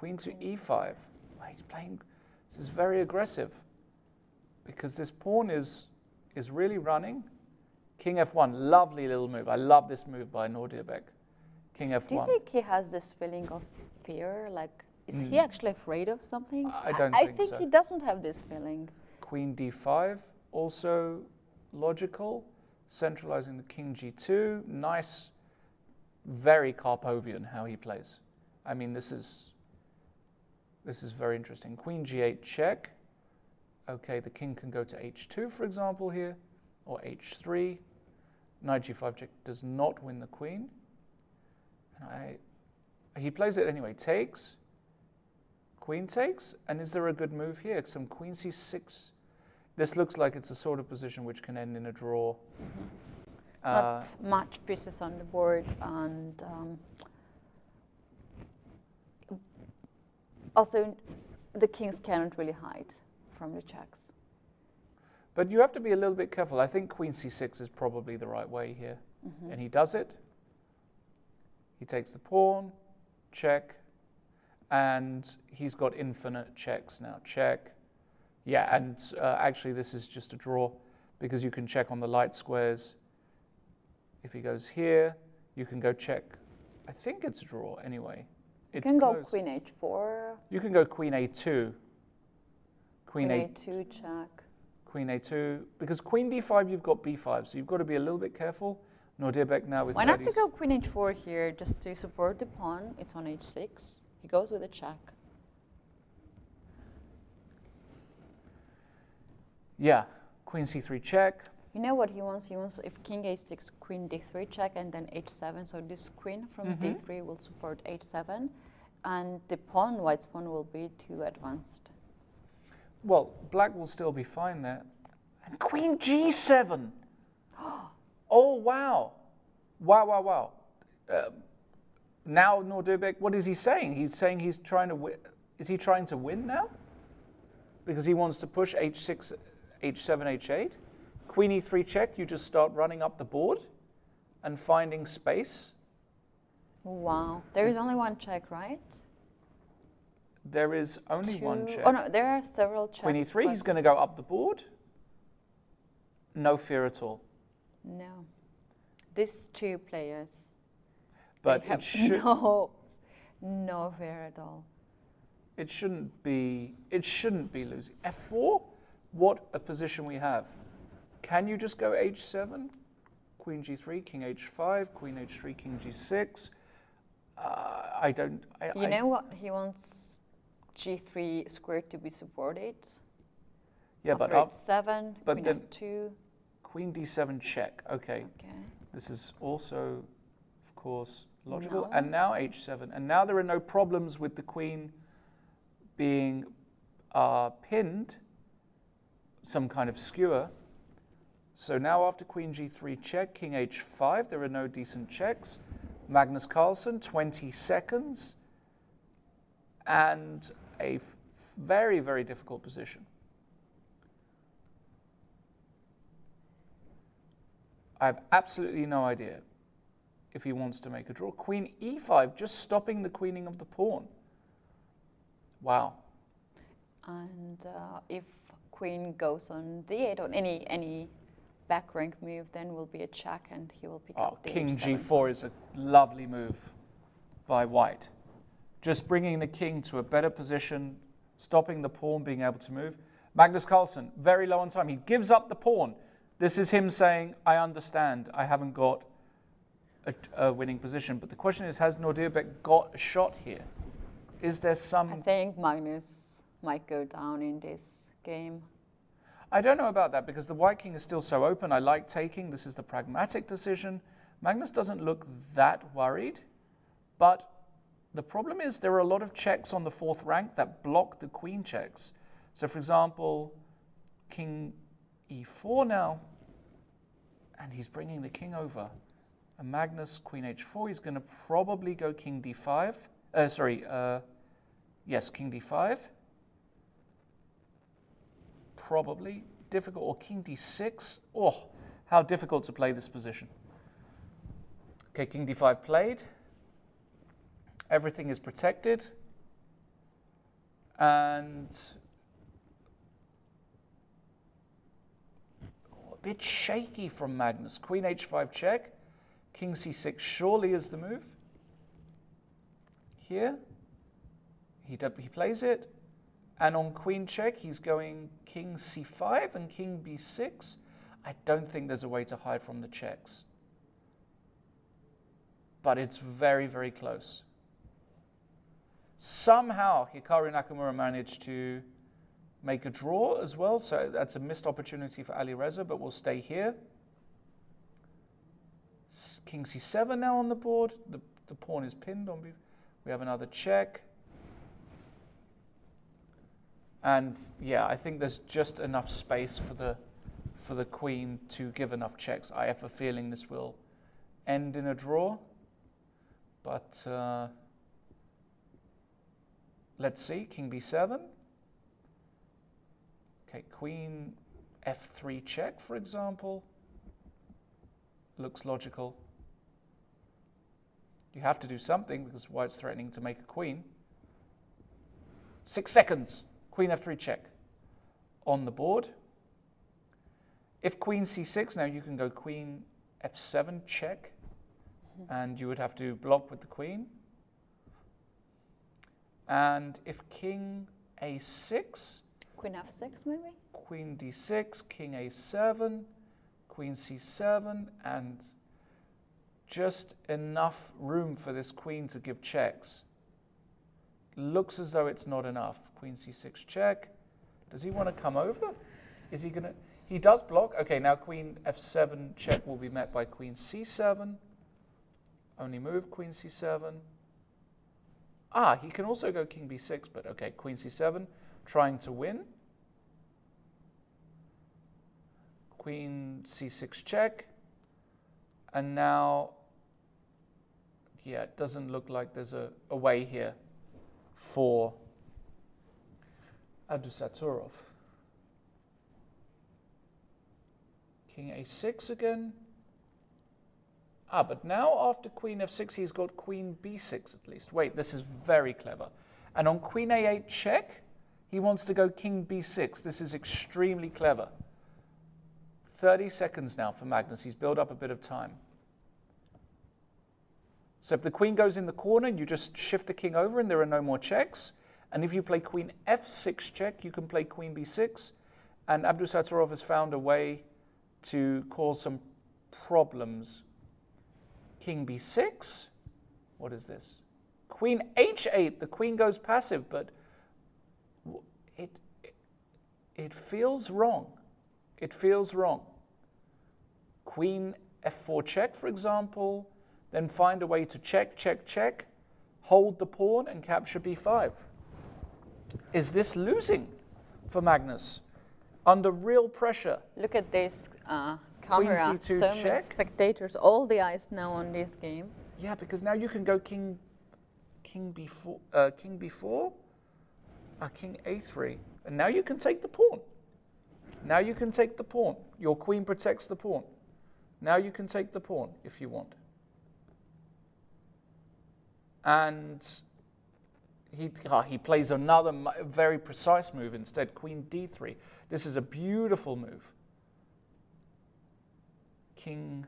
queen to e5. Well, he's playing, this is very aggressive because this pawn is really running. King f1, lovely little move. I love this move by Nodirbek. King f1. Do you think he has this feeling of fear? Like, is he actually afraid of something? I don't I think think so. he doesn't have this feeling. Queen d5, also logical. Centralizing the king g2. Nice, very Karpovian how he plays. I mean, this is very interesting. Queen g8 check. Okay, the king can go to h2, for example, here, or h3. Knight g5 check does not win the queen. He plays it anyway. Takes. Queen takes. And is there a good move here? Some queen c6. This looks like it's a sort of position which can end in a draw. Not much pieces on the board, and also the kings cannot really hide from the checks. But you have to be a little bit careful. I think queen c6 is probably the right way here. And he does it. He takes the pawn, check, and he's got infinite checks now. Check. Yeah, and actually this is just a draw because you can check on the light squares. If he goes here, you can go check. I think it's a draw anyway. You can go queen h4. You can go queen a2. Queen a2 check. Queen a2, because queen d5 you've got b5, so you've got to be a little bit careful. Nodirbek now with Why not to go queen h4 here, just to support the pawn? It's on h6. He goes with a check. Yeah, queen c3 check. You know what he wants? He wants, if king a6, queen d3 check, and then h7. So this queen from d3 will support h7, and the pawn, white's pawn, will be too advanced. Well, black will still be fine there. And queen g7. Oh, wow. Wow, wow, wow. Now Nodirbek, what is he saying? He's saying he's trying to win. Is he trying to win now? Because he wants to push h6, h7, h8. Queen e3 check, you just start running up the board and finding space. Wow. There is only one check, right? There is only one check. Oh no, there are several checks. Queen e3, he's going to go up the board. No fear at all. No. These two players, but they have no fear at all. It shouldn't be losing. f4, what a position we have. Can you just go h7? Queen g3, king h5, queen h3, king g6. You know what? He wants g3 squared to be supported. Yeah, but h7, but queen then f2. Queen d7 check. Okay. Okay. This is also, of course, logical. No. And now h7. And now there are no problems with the queen being pinned, some kind of skewer. So now after queen g3 check, king h5, there are no decent checks. Magnus Carlsen, 20 seconds. And a very, very difficult position. I have absolutely no idea if he wants to make a draw. Queen e5, just stopping the queening of the pawn. Wow. And if queen goes on d8 or any back rank move, then will be a check, and he will pick up the king h7. g4 is a lovely move by white. Just bringing the king to a better position, stopping the pawn being able to move. Magnus Carlsen, very low on time. He gives up the pawn. This is him saying, I understand, I haven't got a winning position. But the question is, has Nodirbek got a shot here? Is there some... I think Magnus might go down in this game. I don't know about that, because the white king is still so open. I like taking. This is the pragmatic decision. Magnus doesn't look that worried. But the problem is there are a lot of checks on the fourth rank that block the queen checks. So, for example, king e4 now, and he's bringing the king over. And Magnus, queen h4, he's going to probably go king d5. Yes, king d5. Probably difficult, or king d6. Oh, how difficult to play this position. Okay, king d5 played. Everything is protected. And a bit shaky from Magnus. Queen h5 check. King c6 surely is the move. Here, he plays it. And on queen check, he's going king c5 and king b6. I don't think there's a way to hide from the checks. But it's very, very close. Somehow, Hikaru Nakamura managed to make a draw as well, so that's a missed opportunity for Ali Reza, but we'll stay here. King c7 now on the board. The pawn is pinned on. We have another check. And yeah, I think there's just enough space for the queen to give enough checks. I have a feeling this will end in a draw, but let's see. King b7. Okay, queen f3 check, for example. Looks logical. You have to do something because white's threatening to make a queen. 6 seconds. Queen f3 check on the board. If queen c6, now you can go queen f7 check, and you would have to block with the queen. And if king a6, queen f6 maybe? Queen d6, king a7, queen c7, and just enough room for this queen to give checks. Looks as though it's not enough. Queen c6 check. Does he want to come over? Is he going to? He does block. Okay, now queen f7 check will be met by queen c7. Only move, queen c7. Ah, he can also go king b6, but okay, queen c7, trying to win. Queen c6 check. And now, yeah, it doesn't look like there's a way here for Abdusattorov. King a6 again. Ah, but now after queen f6, he's got queen b6 at least. Wait, this is very clever. And on queen a8 check, he wants to go king b6. This is extremely clever. 30 seconds now for Magnus. He's built up a bit of time. So if the queen goes in the corner, you just shift the king over and there are no more checks. And if you play queen f6 check, you can play queen b6. And Abdusattorov has found a way to cause some problems. King b6. What is this? Queen h8. The queen goes passive, but it feels wrong. It feels wrong. Queen f4 check, for example. Then find a way to check, check, check. Hold the pawn and capture b5. Is this losing for Magnus? Under real pressure. Look at this camera. C2 so check. many spectators, all the eyes now on this game. Yeah, because now you can go king b4, king a3, and now you can take the pawn. Now you can take the pawn. Your queen protects the pawn. Now you can take the pawn if you want. And he plays another very precise move instead, queen d3. This is a beautiful move. King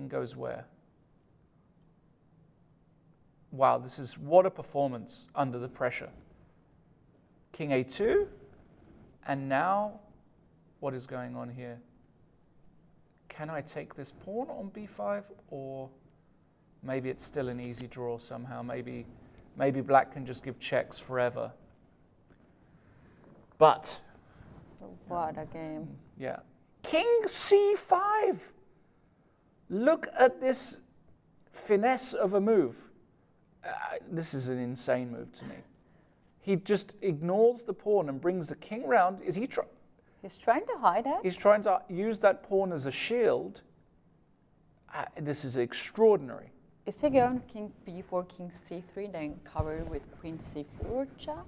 goes where? Wow, this is what a performance under the pressure. King a2, and now what is going on here? Can I take this pawn on b5, or maybe it's still an easy draw somehow? Maybe black can just give checks forever. But what a game. Yeah. King c5. Look at this finesse of a move. This is an insane move to me. He just ignores the pawn and brings the king round. Is he He's trying to hide it. He's trying to use that pawn as a shield. This is extraordinary. Is he going king b4, king c3, then covered with queen c4 check?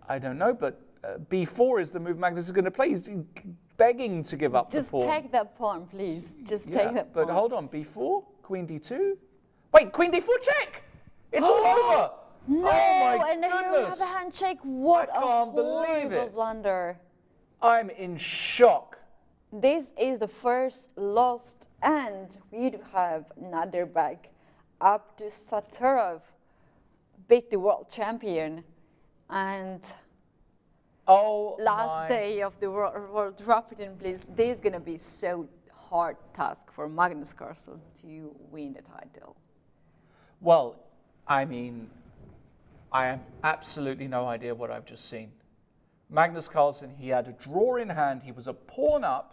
I don't know, but b4 is the move Magnus is going to play. He's begging to give up the pawn. Just take that pawn, please. Just take that pawn. But hold on, b4, queen d2. Wait, queen d4 check! It's all over! No, Oh my and here we have goodness. a handshake. What I can't believe horrible it. blunder. I'm in shock. This is the first lost, and we do have Nodirbek Abdusattorov beat the world champion, and Oh last my. day of the World Rapid in Blitz, this is gonna be so hard task for Magnus Carlsen to win the title. Well, I mean, I have absolutely no idea what I've just seen. Magnus Carlsen, he had a draw in hand. He was a pawn up.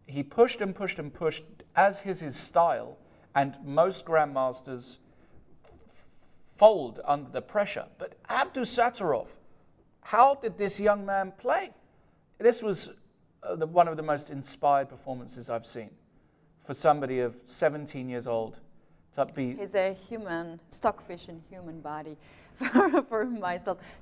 He pushed and pushed and pushed, as is his style. And most grandmasters fold under the pressure. But Abdusattorov, how did this young man play? This was one of the most inspired performances I've seen for somebody of 17 years old. To be He's a human, stockfish in human body for myself.